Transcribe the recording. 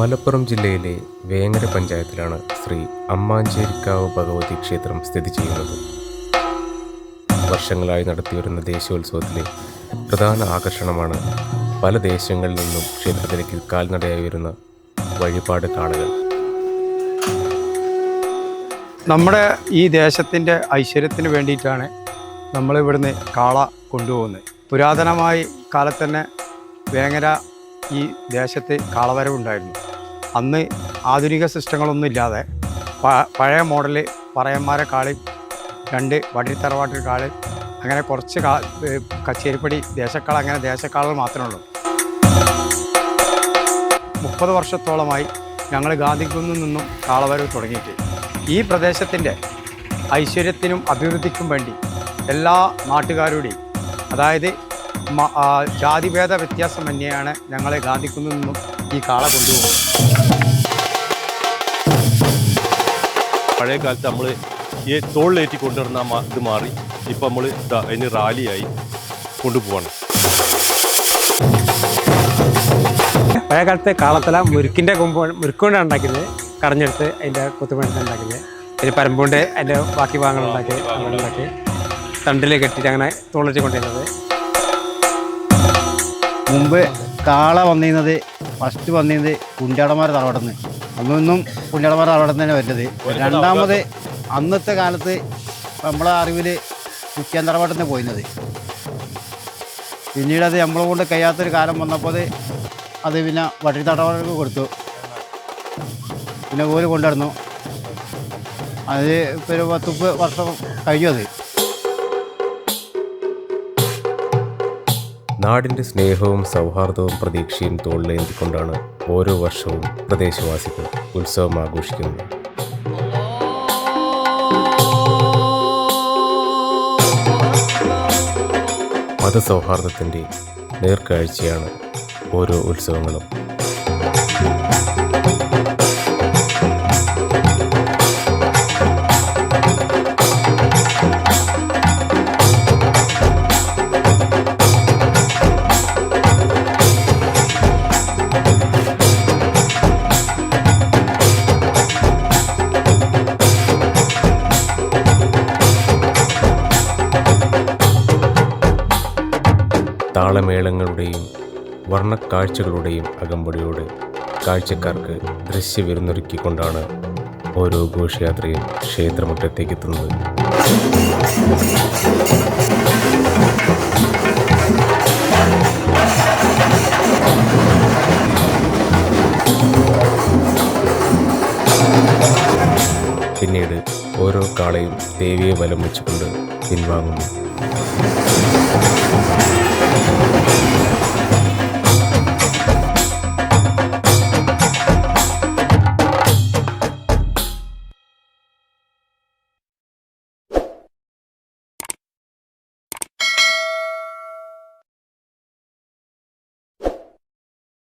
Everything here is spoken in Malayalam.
മലപ്പുറം ജില്ലയിലെ വേങ്ങര പഞ്ചായത്തിലാണ് ശ്രീ അമ്മാഞ്ചേരിക്കാവ് ഭഗവതി ക്ഷേത്രം സ്ഥിതി ചെയ്യുന്നത്. വർഷങ്ങളായി നടത്തിവരുന്ന ദേശീയോത്സവത്തിലെ പ്രധാന ആകർഷണമാണ് പല ദേശങ്ങളിൽ നിന്നും ക്ഷേത്രത്തിലേക്ക് കാൽനടയായി വരുന്ന വഴിപാട് കാളകൾ. നമ്മുടെ ഈ ദേശത്തിൻ്റെ ഐശ്വര്യത്തിന് വേണ്ടിയിട്ടാണ് നമ്മളിവിടുന്ന് കാള കൊണ്ടുപോകുന്നത്. പുരാതനമായി കാലത്ത് തന്നെ വേങ്ങര ഈ ദേശത്ത് കാളവരവുണ്ടായിരുന്നു. അന്ന് ആധുനിക സിസ്റ്റങ്ങളൊന്നും ഇല്ലാതെ പഴയ മോഡല് പറയന്മാരെ കാളി, 2 വടിത്തറവാട്ടിൽ കാളി, അങ്ങനെ കുറച്ച് കച്ചേരിപ്പടി ദേശക്കാൾ, അങ്ങനെ ദേശക്കാളുകൾ മാത്രമേ ഉള്ളൂ. 30 വർഷത്തോളമായി ഞങ്ങൾ ഗാന്ധികുന്നിൽ നിന്നും കാളവരവ് തുടങ്ങിയിട്ട് ഈ പ്രദേശത്തിൻ്റെ ഐശ്വര്യത്തിനും അഭിവൃദ്ധിക്കും വേണ്ടി എല്ലാ നാട്ടുകാരുടെയും, അതായത് ജാതിഭേദ വ്യത്യാസമന്യെയാണ് ഞങ്ങൾ ഗാന്ധികുന്നിൽ നിന്നും ഈ കാള കൊണ്ടുപോകുന്നത്. പഴയ കാലത്ത് നമ്മൾ ഈ തോളിലേറ്റി കൊണ്ടുവരുന്ന ഇത് മാറി ഇപ്പം നമ്മൾ അതിന് റാലിയായി കൊണ്ടുപോകണം. പഴയ കാലത്ത് കാളത്തല മുരുക്കിൻ്റെ മുരുക്കുകൊണ്ടാണ് ഉണ്ടാക്കുന്നത്. കടഞ്ഞെടുത്ത് അതിൻ്റെ കുത്തുമണിച്ച് ഉണ്ടാക്കുന്നത്. പിന്നെ പരമ്പുകൊണ്ട് അതിൻ്റെ ബാക്കി ഭാഗങ്ങളുണ്ടാക്കി തണ്ടിൽ കെട്ടിയിട്ട് അങ്ങനെ തോളിച്ച് കൊണ്ടുവരുന്നത്. മുമ്പ് കാള വന്നിരുന്നത് ഫസ്റ്റ് വന്നിരുന്നത് കുഞ്ഞാടന്മാർ തറവാടുന്ന്. അന്നൊന്നും കുഞ്ഞാടന്മാർ തറവാടുന്ന് തന്നെ വരുന്നത്. രണ്ടാമത് അന്നത്തെ കാലത്ത് നമ്മളെ അറിവിൽ കുറ്റിയാൻ തറവാട്ടിൽ നിന്ന് പോയിരുന്നത്. പിന്നീട് അത് നമ്മളെ കൊണ്ട് കഴിയാത്തൊരു കാലം വന്നപ്പോൾ അത് പിന്നെ വട്ടി തറവാടുകൾക്ക് കൊടുത്തു. പിന്നെ ഓര് കൊണ്ടുവന്നു. അത് ഇപ്പോൾ ഒരു 10 വർഷം കഴിഞ്ഞു. അത് നാടിൻ്റെ സ്നേഹവും സൗഹാർദ്ദവും പ്രതീക്ഷയും തോളിലേന്തിക്കൊണ്ടാണ് ഓരോ വർഷവും പ്രദേശവാസികൾ ഉത്സവം ആഘോഷിക്കുന്നത്. മതസൗഹാർദ്ദത്തിൻ്റെ നേർക്കാഴ്ചയാണ് ഓരോ ഉത്സവങ്ങളും. താളമേളങ്ങളുടെയും വർണ്ണക്കാഴ്ചകളുടെയും അകമ്പടിയോടെ കാഴ്ചക്കാർക്ക് ദൃശ്യവിരുന്നൊരുക്കിക്കൊണ്ടാണ് ഓരോ ഘോഷയാത്രയും ക്ഷേത്രമുറ്റത്തേക്ക് എത്തുന്നത്. പിന്നീട് ഓരോ കാളയും ദേവിയെ വലം വെച്ചുകൊണ്ട് പിൻവാങ്ങുന്നു.